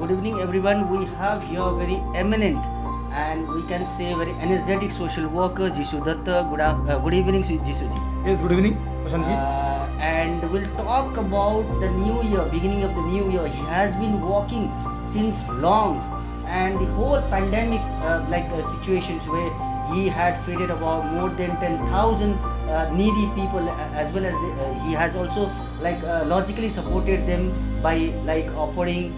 good evening everyone. We have here very eminent and we can say very energetic social worker Jishu Datta. Good evening Jishu ji. Yes, good evening, Prashant ji. And we'll talk about the new year, beginning of the new year. He has been walking since long, and the whole pandemic situations where he had feeded about more than 10,000 needy people, as well as he has also logically supported them by offering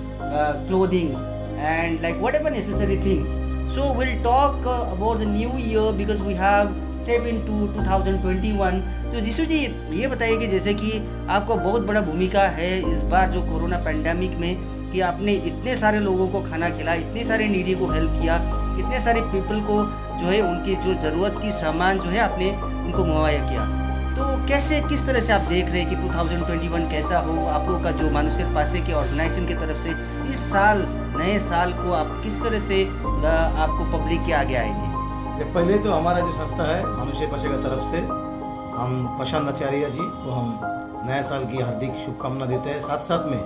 clothing and whatever necessary things. So we'll talk about the new year because we have step into 2021. तो जिसु जी ये बताइए कि जैसे कि आपका बहुत बड़ा भूमिका है इस बार जो कोरोना पैंडेमिक में, कि आपने इतने सारे लोगों को खाना खिलाया, इतने सारे नीडी को हेल्प किया, इतने सारे पीपल को जो है उनकी जो ज़रूरत की सामान जो है आपने उनको मुहैया किया. तो कैसे, किस तरह से आप देख रहे हैं कि 2021 कैसा हो आप लोगों का, जो मानुषेर पासे के ऑर्गेनाइजेशन की तरफ से इस साल, नए साल को आप किस तरह से आपको पब्लिक के आगे आएंगे? पहले तो हमारा जो संस्था है मानुषेर पासे की तरफ से हम प्रशांत आचार्य जी को हम नए साल की हार्दिक शुभकामना देते हैं. साथ साथ में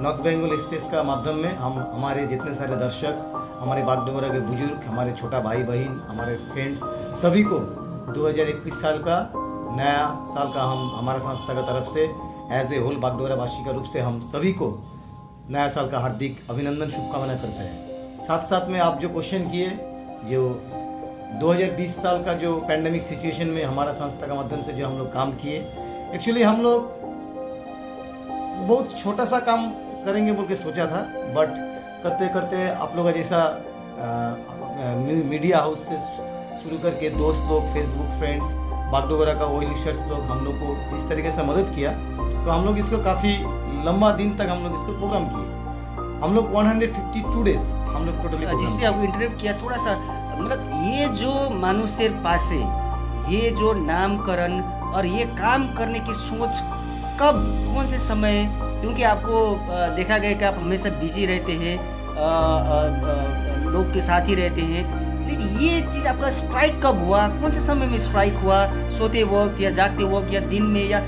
नॉर्थ बेंगल एक्सप्रेस का माध्यम में हम हमारे जितने सारे दर्शक, हमारे बागडोगरा के बुजुर्ग, हमारे छोटा भाई बहन, हमारे फ्रेंड्स, सभी को 2021 साल का नया साल का हम हमारा संस्था की तरफ से एज ए होल बागडोगरा वासी का रूप से हम सभी को नया साल का हार्दिक अभिनंदन शुभकामना करते हैं. साथ साथ में आप जो क्वेश्चन किए, जो 2020 साल का जो पैंडेमिक सिचुएशन में हमारा संस्था का माध्यम से जो हम लोग काम किए, एक्चुअली हम लोग बहुत छोटा सा काम करेंगे बोल के सोचा था, बट करते करते आप लोग जैसा मीडिया हाउस से शुरू करके दोस्त लोग, फेसबुक फ्रेंड्स, बागडोगरा का ऑयल यूजर्स लोग हम लोग को जिस तरीके से मदद किया, तो हम लोग इसको काफ़ी लंबा दिन तक हम लोग इसको प्रोग्राम किए. हम लोग 152 डेज हम लोग टोटली. जिससे आपको इंटरप्ट किया थोड़ा सा, मतलब ये जो मानुषेर पासे, ये जो नामकरण और ये काम करने की सोच कब, कौन से समय, क्योंकि आपको देखा गया कि आप हमेशा बिजी रहते हैं, लोग के साथ ही रहते हैं, लेकिन ये चीज़ आपका स्ट्राइक कब हुआ, कौन से समय में स्ट्राइक हुआ? सोते वक्त या जागते वक्त या दिन में, या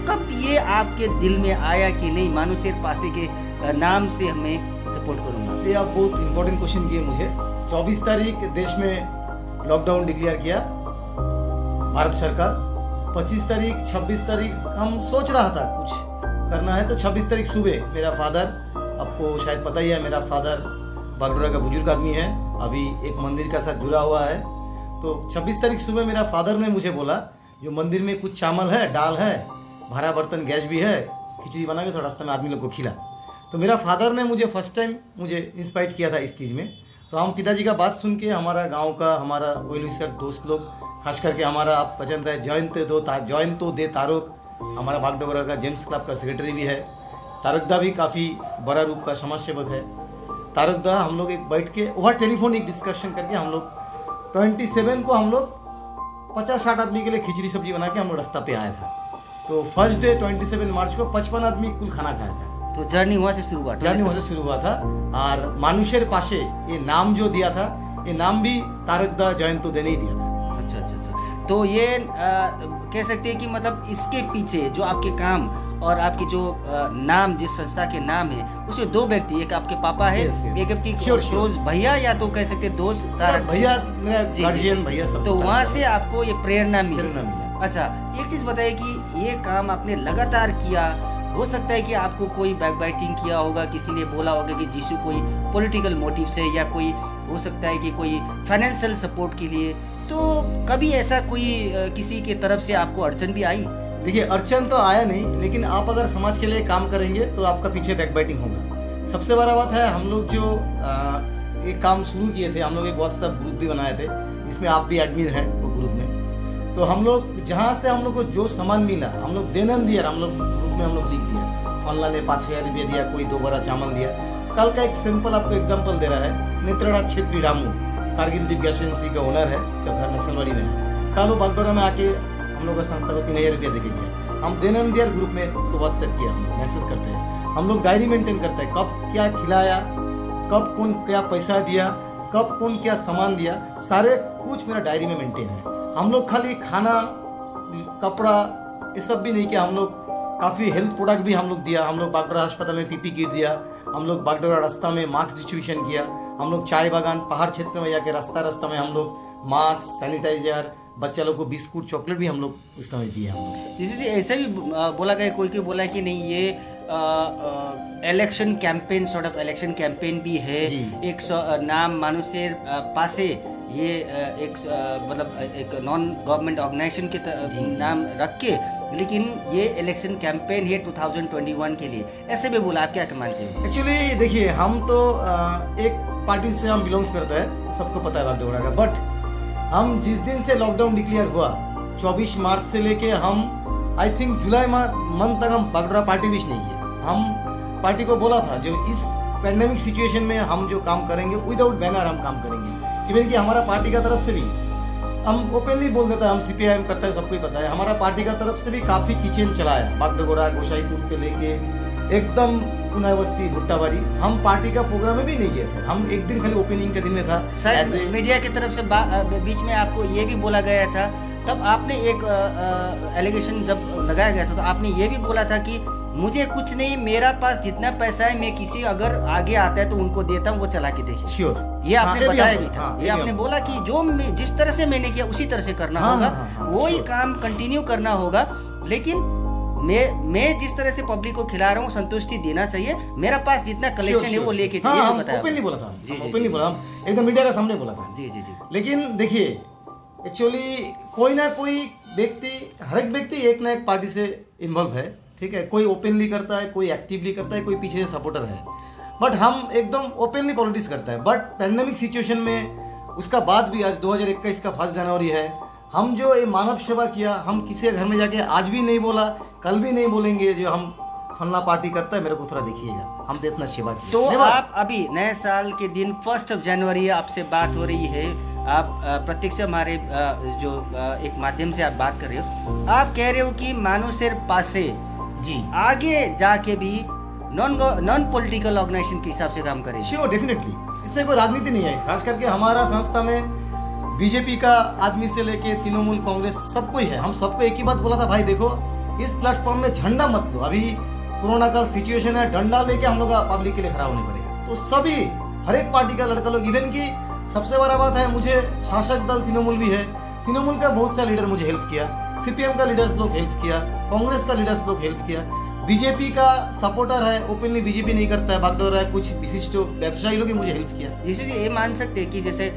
कब ये आपके दिल में आया कि नहीं मानुषेर पासे के नाम से हमें सपोर्ट करूँगा? ये आप बहुत इम्पोर्टेंट क्वेश्चन किए मुझे. 24 तारीख देश में लॉकडाउन डिक्लेयर किया भारत सरकार. 25 तारीख, 26 तारीख हम सोच रहा था कुछ करना है, तो 26 तारीख सुबह मेरा फादर, आपको शायद पता ही है, मेरा फादर बागडोगरा का बुजुर्ग आदमी है, अभी एक मंदिर का साथ जुड़ा हुआ है. तो 26 तारीख सुबह मेरा फादर ने मुझे बोला, जो मंदिर में कुछ चावल है, दाल है, भरा बर्तन गैस भी है, खिचड़ी बना के थोड़ा रास्ते में आदमी लोग को खिला. तो मेरा फादर ने मुझे फर्स्ट टाइम मुझे इंस्पायर किया था इस चीज़ में. तो हम पिताजी का बात सुन के हमारा गांव का, हमारा ऑयल यूजर्स दोस्त लोग, खास करके हमारा आप पसंद है जयंतो दे तारुक, हमारा बागडोगरा का जेम्स क्लब का सेक्रेटरी भी है. तारुकदा भी काफ़ी बड़ा रूप का समाज सेवक है. तारुकदा हम लोग एक बैठ के ओवर टेलीफोन एक डिस्कशन करके हम लोग 27 को हम लोग 50-60 आदमी के लिए खिचड़ी सब्जी बना के हम लोग रास्ता पे आया था. तो फर्स्ट डे 27 मार्च को 55 आदमी कुल खाना खाया था. तो जर्नी वहाँ से शुरू हुआ था. और मानुषेर पासे ये नाम जो दिया था, ये नाम भी तारुकदा जयंतो दे नहीं दिया था. अच्छा. तो ये कह सकते हैं कि मतलब इसके पीछे जो आपके काम और आपकी जो नाम, जिस संस्था के नाम है, उसमें दो व्यक्ति, एक आपके पापा है, एक आपकी क्लोज भैया, या तो कह सकते दोस्त, भैया, मेरा गार्जियन भैया सब. तो वहाँ से आपको ये प्रेरणा मिली. अच्छा, एक चीज बताइए कि ये काम आपने लगातार किया, हो सकता है कि आपको कोई बैक बाइटिंग किया होगा, किसी ने बोला होगा कि जिसु कोई पॉलिटिकल मोटिव से, या कोई हो सकता है कि कोई फाइनेंशियल सपोर्ट के लिए, तो कभी ऐसा कोई किसी के तरफ से आपको अड़चन भी आई? देखिए, अड़चन तो आया नहीं, लेकिन आप अगर समाज के लिए काम करेंगे तो आपका पीछे बैक बाइटिंग होगा. सबसे बड़ा बात है, हम लोग जो एक काम शुरू किए थे, हम लोग एक व्हाट्सएप ग्रुप भी बनाए थे जिसमें आप भी एडमिन हैं वो ग्रुप में. तो हम लोग जहाँ से हम लोग को जो सामान मिला, हम लोग देनन दिया, हम लोग ग्रुप में हम लोग लिख दिया. फलना ने 5,000 रुपये दिया, कोई 2 बड़ा चावल दिया. कल का एक सिंपल आपको एग्जाम्पल दे रहा है. नेत्रड़ा क्षेत्री रामू कारगिल दीप गैस एजेंसी का ओनर है, उसका घर नक्सलवाड़ी में है. कल वो बागडोगरा में आके हम लोग का संस्था को 3,000 रुपया देके गया. हम देनन दिया ग्रुप में उसको व्हाट्सएप किया, हम लोग मैसेज करते हैं, हम लोग डायरी मेंटेन करते हैं, कब क्या खिलाया, कब कौन क्या पैसा दिया, कब कौन क्या सामान दिया, सारे कुछ मेरा डायरी में मेंटेन है. हम लोग खाली खाना, कपड़ा, ये सब भी नहीं किया. हम लोग काफ़ी हेल्थ प्रोडक्ट भी हम लोग दिया। हम लोग बागडोरा अस्पताल में पीपी किट दिया, हम लोग बागडोरा रास्ता में मास्क डिस्ट्रीब्यूशन किया, हम लोग चाय बागान पहाड़ क्षेत्र में जाके रास्ता रास्ता में हम लोग मास्क, सैनिटाइजर, बच्चा लोग को बिस्कुट, चॉकलेट भी हम लोग उस समय दिए हम लोग। जी ऐसे भी बोला गया, कोई बोला कि नहीं ये election campaign, sort of election campaign भी है, एक नाम मानुषेर पासे ये एक मतलब एक नॉन गवर्नमेंट ऑर्गेनाइजेशन के नाम रख के, लेकिन ये इलेक्शन कैंपेन है 2021 के लिए, ऐसे भी बोला। आप क्या मानते हैं? एक्चुअली देखिए, हम तो एक पार्टी से हम बिलोंग्स करते हैं, सबको पता है बागडोरा का। बट हम जिस दिन से लॉकडाउन डिक्लेयर हुआ 24 मार्च से लेके हम आई थिंक जुलाई मंथ तक हम बागडोरा पार्टी भी नहीं है। हम पार्टी को बोला था जो इस पैंडेमिक सिचुएशन में हम जो काम करेंगे विदाउट बैनर हम काम करेंगे। इवन कि हमारा पार्टी का तरफ से भी हम ओपनली बोल देता है, हम CPIM करता है, सबको ही पता है। हमारा पार्टी का तरफ से भी काफ़ी किचन चलाया, बागडोरा गोसाईपुर से लेके एकदम पुनावस्ती भुट्टाबाड़ी। हम पार्टी का प्रोग्राम में भी नहीं गए थे, हम एक दिन खाली ओपनिंग के दिन में था। सर मीडिया की तरफ से बीच में आपको ये भी बोला गया था, तब आपने एक एलिगेशन जब लगाया गया था तो आपने ये भी बोला था कि मुझे कुछ नहीं, मेरा पास जितना पैसा है मैं किसी अगर आगे आता है तो उनको देता हूँ, वो चला के देखिए। श्योर, ये आपने बताया भी था। हाँ, ये आपने बोला कि जो जिस तरह से मैंने किया उसी तरह से करना होगा, वही काम कंटिन्यू करना होगा। लेकिन मैं जिस तरह से पब्लिक को खिला रहा हूँ संतुष्टि देना चाहिए, मेरा पास जितना कलेक्शन है वो लेके बताया। ओपनली बोला था, ओपनली बोला, एकदम मीडिया के सामने बोला था। जी। लेकिन देखिए, एक्चुअली कोई ना कोई व्यक्ति, हर एक व्यक्ति एक ना एक पार्टी से इन्वॉल्व है, ठीक है। कोई ओपनली करता है, कोई एक्टिवली करता है, कोई पीछे से सपोर्टर है। बट हम एकदम ओपनली पॉलिटिक्स करता है। बट पैंडेमिक सिचुएशन में उसका बाद भी आज 2021 का 1 जनवरी है, हम जो ये मानव सेवा किया, हम किसी के घर में जाके आज भी नहीं बोला, कल भी नहीं बोलेंगे जो हम फलना पार्टी करता है, मेरे को थोड़ा देखिएगा, हम तो इतना सेवा किया। तो आप अभी नए साल के दिन 1 जनवरी आपसे बात हो रही है, आप प्रत्यक्ष हमारे जो एक माध्यम से आप बात कर रहे हो, आप कह रहे हो कि मानुषेर पासे जी आगे जाके भी नॉन पॉलिटिकल ऑर्गेनाइजेशन के हिसाब से काम करें। श्योर, डेफिनेटली, इसमें कोई राजनीति नहीं है। खास करके हमारा संस्था में बीजेपी का आदमी से लेके तृणमूल, कांग्रेस सबको ही है। हम सबको एक ही बात बोला था, भाई देखो इस प्लेटफॉर्म में झंडा मत लो, अभी कोरोना का सिचुएशन है, डंडा लेके हम लोग पब्लिक के लिए खड़ा होने पड़ेगा। तो सभी हर एक पार्टी का लड़का लोग, इवन की सबसे बड़ा बात है, मुझे शासक दल तृणमूल भी है, तृणमूल का बहुत सा लीडर मुझे हेल्प किया, CPM का लीडर्स लोग हेल्प किया, कांग्रेस का लीडर्स लोग हेल्प किया, बीजेपी का सपोर्टर है, ओपनली बीजेपी नहीं करता है, बागडोरा है, कुछ विशिष्ट व्यवसायी लोग मुझे हेल्प किया। यीशु जी ये मान सकते हैं कि जैसे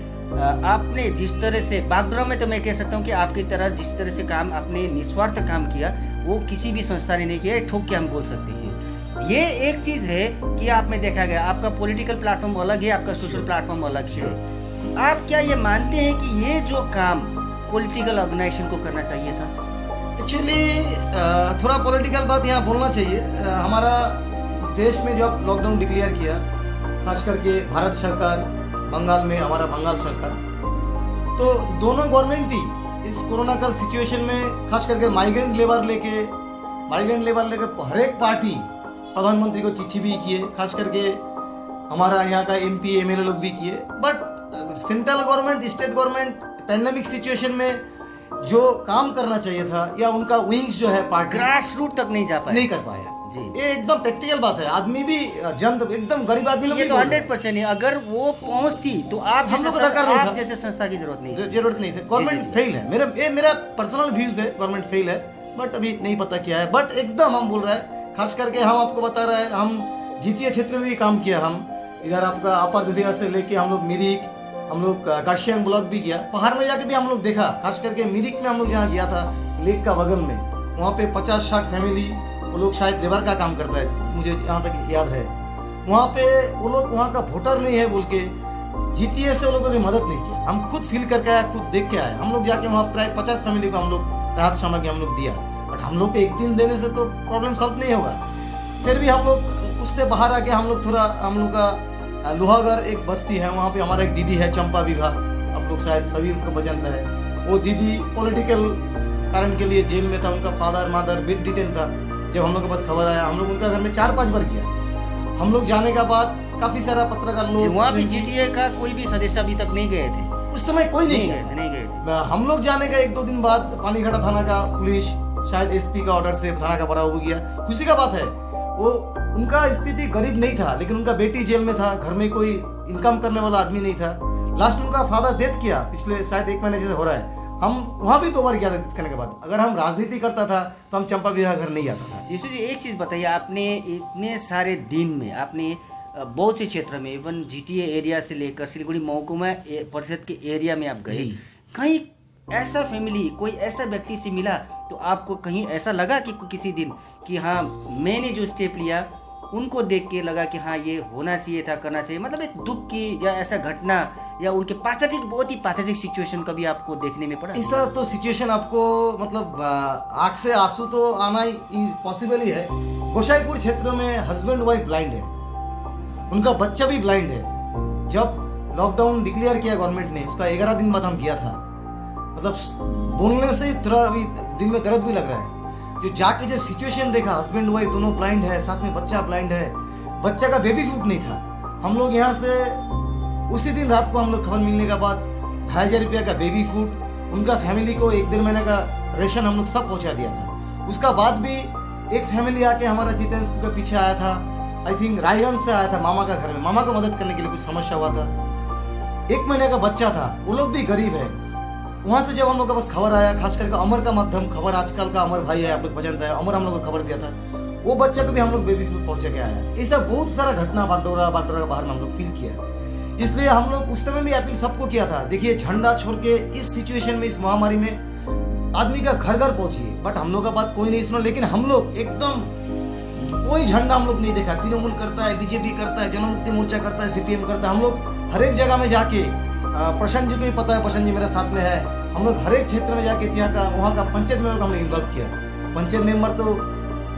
आपने जिस तरह से बागडोरा में, तो मैं कह सकता हूँ कि आपकी तरह जिस तरह से काम आपने निस्वार्थ काम किया वो किसी भी संस्था ने नहीं किया, ठोक के हम बोल सकते हैं। ये एक चीज है कि आप में देखा गया, आपका पॉलिटिकल प्लेटफॉर्म अलग है, आपका सोशल प्लेटफॉर्म अलग है। आप क्या ये मानते हैं कि ये जो काम पॉलिटिकल ऑर्गेनाइजेशन को करना चाहिए था? एक्चुअली थोड़ा पॉलिटिकल बात यहाँ बोलना चाहिए। हमारा देश में जब लॉकडाउन डिक्लेयर किया, खास करके भारत सरकार, बंगाल में हमारा बंगाल सरकार, तो दोनों गवर्नमेंट ही इस कोरोना का सिचुएशन में खास करके माइग्रेंट लेबर लेके हर एक पार्टी प्रधानमंत्री को चिट्ठी भी किए, खास करके हमारा यहाँ का MP MLA लोग भी किए। But central government, state government pandemic situation में जो काम करना चाहिए था, या उनका विंग्स जो है पार्टी ग्रास रूट तक नहीं जा पाया, नहीं कर पाया जी। ये एकदम प्रैक्टिकल बात है, आदमी भी एकदम गरीब आदमी लोग, ये तो 100% है। अगर वो पहुंचती तो आप जैसे संस्था की जरूरत नहीं थी। गवर्नमेंट फेल है, मेरा पर्सनल व्यूज है, गवर्नमेंट फेल है, बट अभी नहीं पता क्या है। बट एकदम हम बोल रहे हैं, खास करके हम आपको बता रहे हैं, हम GTA क्षेत्र में भी काम किया, हम इधर आपका अपर दुधिया से लेके हम लोग मिरिक, हम लोग काशियांग ब्लॉक भी गया, पहाड़ में जाके भी हम लोग देखा। खास करके मिरिक में हम लोग जहाँ गया था, लेक का बगल में, वहाँ पे 50-60 फैमिली, वो लोग शायद लेबर का काम करता है, मुझे यहाँ तक याद है। वहाँ पे वो लोग, वहाँ का वोटर नहीं है बोल के GTA से वो लोगों की मदद नहीं किया। हम खुद फील करके आए, खुद देख के आए। हम लोग जाके वहाँ प्राय 50 फैमिली को हम लोग राहत सामग्री हम लोग दिया। बट हम लोग को एक दिन देने से तो प्रॉब्लम सॉल्व नहीं होगा। फिर भी हम लोग उससे बाहर आके हम लोग थोड़ा, हम लोग का लोहागढ़ एक बस्ती है, वहाँ पे हमारा एक दीदी है चंपा विभा, आप लोग शायद सभी उनको जानता है। वो दीदी पॉलिटिकल कारण के लिए जेल में था, उनका फादर मदर बिट डिटेन था। जब हम लोग के पास खबर आया, हम लोग उनका घर में 4-5 बार गया। हम लोग जाने के बाद काफी सारा पत्रकार लोग, वहाँ भी GTA का कोई भी सदस्य अभी तक नहीं गए थे, उस समय कोई नहीं गए थे। हम लोग जाने का 1-2 दिन बाद पानीघाटा थाना का पुलिस, शायद एसपी का ऑर्डर से थाना का बड़ा हो गया। खुशी का बात है, वो उनका स्थिति गरीब नहीं था, लेकिन उनका बेटी जेल में था, घर में कोई इनकम करने वाला आदमी नहीं था। लास्ट में उनका फादर डेथ किया, पिछले शायद 1 महीने जैसे हो रहा है। हम वहाँ भी 2 बार गया था डेथ करने के बाद। अगर हम राजनीति करता था तो हम चंपा विवाह घर नहीं आता था। यीशु जी, एक चीज़ बताइए, आपने इतने सारे दिन में आपने बहुत से क्षेत्र में, इवन जीटीए एरिया से लेकर सिलीगुड़ी महकुमा परिषद के एरिया में आप गए, कहीं ऐसा फैमिली, कोई ऐसा व्यक्ति से मिला तो आपको कहीं ऐसा लगा कि किसी दिन कि हाँ, मैंने जो स्टेप लिया उनको देख के लगा कि हाँ, ये होना चाहिए था, करना चाहिए, मतलब एक दुख की या ऐसा घटना या उनके पैथेटिक, बहुत ही पैथेटिक सिचुएशन कभी आपको देखने में पड़ा? ऐसा तो सिचुएशन आपको मतलब आंख से आंसू तो आना ही पॉसिबल ही है। गोसाईपुर क्षेत्र में हस्बैंड वाइफ ब्लाइंड है, उनका बच्चा भी ब्लाइंड है। जब लॉकडाउन डिक्लेयर किया गवर्नमेंट ने, उसका 11 दिन बाद हम गया था। मतलब बोलने से थोड़ा अभी दिल में दर्द भी लग रहा है। जो जाके जो सिचुएशन देखा, हस्बैंड वाइफ दोनों ब्लाइंड है, साथ में बच्चा ब्लाइंड है, बच्चा का बेबी फूड नहीं था। हम लोग यहाँ से उसी दिन रात को हम लोग खबर मिलने के बाद 2,500 रुपया का बेबी फूड, उनका फैमिली को 1-1.5 महीने का रेशन हम लोग सब पहुंचा दिया था। उसका बाद भी एक फैमिली आके हमारा जितेंद्र के पीछे आया था, आई थिंक रायगंज से आया था, मामा का घर में, मामा को मदद करने के लिए कुछ समस्या हुआ था। 1 महीने का बच्चा था, वो लोग भी गरीब है। वहां से जब हम लोग का बस खबर आया, खास करके अमर का माध्यम खबर, आजकल का अमर भाई है, आप लोग पहचानते हैं, अमर हम लोग को खबर दिया था, वो बच्चा को भी हम लोग बेबी फूड पहुंचा के आया। ऐसा बहुत सारा घटना बागडोरा के बाहर में हम लोग फील किया। इसलिए हम लोग उस समय भी अपील सबको किया था, देखिए झंडा छोड़ के इस सिचुएशन में, इस महामारी में आदमी का घर घर पहुंचिए। बट हम लोग का बात कोई नहीं सुना, लेकिन हम लोग एकदम कोई झंडा हम लोग नहीं देखा। तृणमूल करता है, बीजेपी करता है, जनमुक्ति मोर्चा करता है, सीपीएम करता है। हम लोग हर एक जगह में जाके, प्रशांत जी को भी पता है, प्रशांत जी मेरे साथ में है, हम लोग हर एक क्षेत्र में जाके वहाँ का पंचायत मेंबर को हमने इन्वॉल्व किया। पंचायत मेंबर तो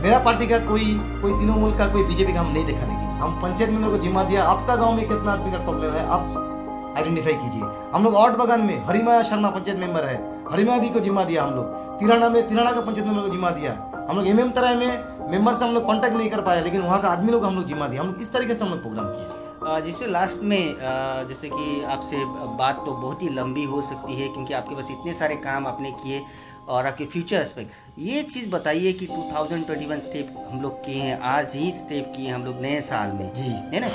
मेरा पार्टी का कोई तृणमूल का, कोई बीजेपी का हम नहीं देखा, लेकिन हम पंचायत मेंबर को जिम्मा दिया, आपका गांव में कितना आदमी का प्रॉब्लम है आप आइडेंटिफाई कीजिए। हम लोग आउट बगान में हरिमाया शर्मा पंचायत मेंबर है, हरिमाया दी को जिम्मा दिया। हम लोग तिराना में तिराना का पंचायत मेंबर को जिम्मा दिया। हम लोग एमएम तराई में मेंबर से हम लोग कांटेक्ट नहीं कर पाए, लेकिन वहाँ का आदमी लोग हम लोग जिम्मा दिया। हम लोग इस तरीके से हम लोग प्रोग्राम किए। जिससे लास्ट में जैसे कि आपसे बात तो बहुत ही लंबी हो सकती है, क्योंकि आपके पास इतने सारे काम आपने किए और आपके फ्यूचर एस्पेक्ट, ये चीज़ बताइए कि 2021 स्टेप हम लोग किए हैं, आज ही स्टेप किए हम लोग नए साल में जी, है ना,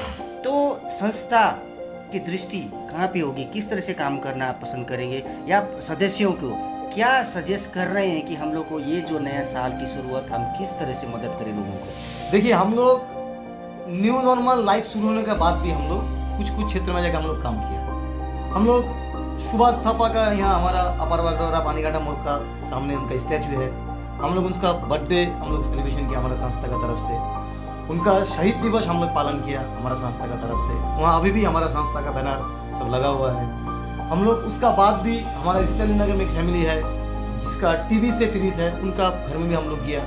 तो संस्था की दृष्टि कहाँ पे होगी, किस तरह से काम करना आप पसंद करेंगे, या सदस्यों को क्या सजेस्ट कर रहे हैं कि हम लोग को ये जो नया साल की शुरुआत हम किस तरह से मदद करें लोगों को? देखिए, हम लोग न्यू नॉर्मल लाइफ शुरू होने के बाद भी हम लोग कुछ क्षेत्र में जाकर हम लोग काम किया। हम लोग सुभाष थापा का, यहाँ हमारा अपर बागडोरा पानीघाटा मोड़ का सामने उनका स्टैचू है, हम लोग उसका बर्थडे हम लोग सेलिब्रेशन किया हमारा संस्था का तरफ से। उनका शहीद दिवस हम लोग पालन किया हमारा संस्था का तरफ से। वहाँ अभी भी हमारा संस्था का बैनर सब लगा हुआ है। हम लोग उसका बाद भी हमारा स्टालिन नगर में एक फैमिली है जिसका टीबी से पीड़ित है, उनका घर में भी हम लोग गया।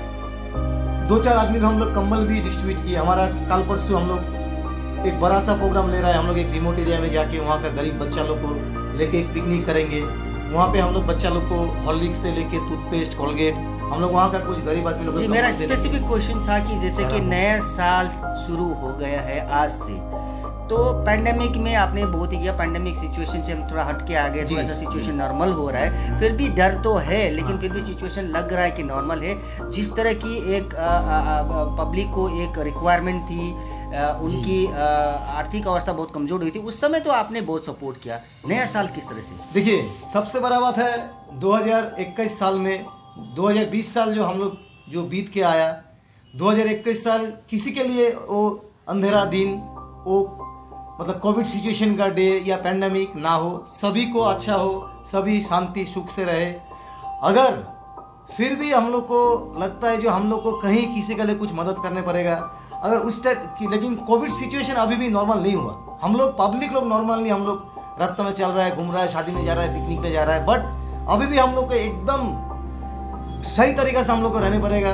2-4 आदमी को हम लोग कंबल भी डिस्ट्रीब्यूट किए। हमारा कल परसों हम लोग एक बड़ा सा प्रोग्राम ले रहा है, हम लोग एक रिमोट एरिया में जाके वहाँ का गरीब बच्चा लोग को लेके एक पिकनिक करेंगे। वहाँ पे हम लोग बच्चा लोग को हॉर्लिक्स से लेके टूथपेस्ट, कोलगेट, हम लोग वहाँ का कुछ गरीब आदमी लोग। मेरा स्पेसिफिक क्वेश्चन था कि जैसे कि नया साल शुरू हो गया है आज से, तो पैंडेमिक में आपने बहुत ही किया, पैंडेमिक सिचुएशन से हम थोड़ा हट के आ गए, थोड़ा सा सिचुएशन नॉर्मल हो रहा है, फिर भी डर तो है, लेकिन फिर भी सिचुएशन लग रहा है कि नॉर्मल है। जिस तरह की एक पब्लिक को एक रिक्वायरमेंट थी, उनकी आर्थिक अवस्था बहुत कमजोर हुई थी, उस समय तो आपने बहुत सपोर्ट किया। नया साल किस तरह से? देखिए, सबसे बड़ा बात है 2021 साल में 2020 साल जो हम लोग जो बीत के आया, 2021 साल किसी के लिए वो अंधेरा दिन, वो मतलब कोविड सिचुएशन का डे या पैंडेमिक ना हो, सभी को अच्छा हो, सभी शांति सुख से रहे। अगर फिर भी हम लोग को लगता है जो हम लोग को कहीं किसी के लिए कुछ मदद करने पड़ेगा, अगर उस टाइप की, लेकिन कोविड सिचुएशन अभी भी नॉर्मल नहीं हुआ। हम लोग पब्लिक लोग नॉर्मल नहीं, हम लोग रास्ते में चल रहा है, घूम रहा है, शादी में जा रहा है, पिकनिक पे जा रहा है, बट अभी भी हम लोग को एकदम सही तरीके से हम लोग को रहने पड़ेगा।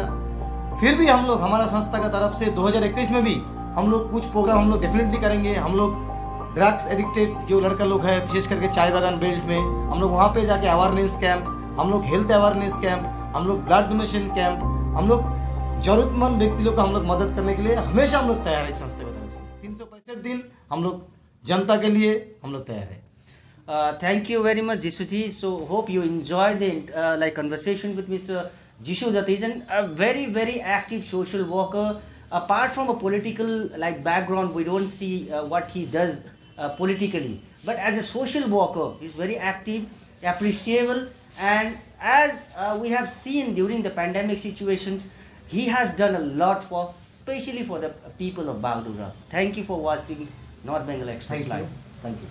फिर भी हम लोग हमारा संस्था का तरफ से 2021 में भी हम लोग कुछ प्रोग्राम हम लोग डेफिनेटली करेंगे। हम लोग ड्रग्स एडिक्टेड जो लड़का लोग है, विशेष करके चाय बागान बेल्ट में, हम लोग वहाँ पे जाके अवेयरनेस कैंप, हम लोग हेल्थ अवेयरनेस कैंप, हम लोग ब्लड डोनेशन कैंप, हम लोग जरूरतमंद व्यक्ति लोग को हम लोग मदद करने के लिए हमेशा हम लोग तैयार है। संस्था की तरफ से 365 दिन हम लोग जनता के लिए हम लोग तैयार है। Thank you very much, Jisu ji. So hope you enjoy the like conversation with Mr. Jishu Dutt is a very, very active social worker. Apart from a political like background, we don't see what he does politically. But as a social worker, he's very active, appreciable, and as we have seen during the pandemic situations, he has done a lot for, especially for the people of Bagdogra. Thank you for watching North Bengal Express Thank you. Live. Thank you.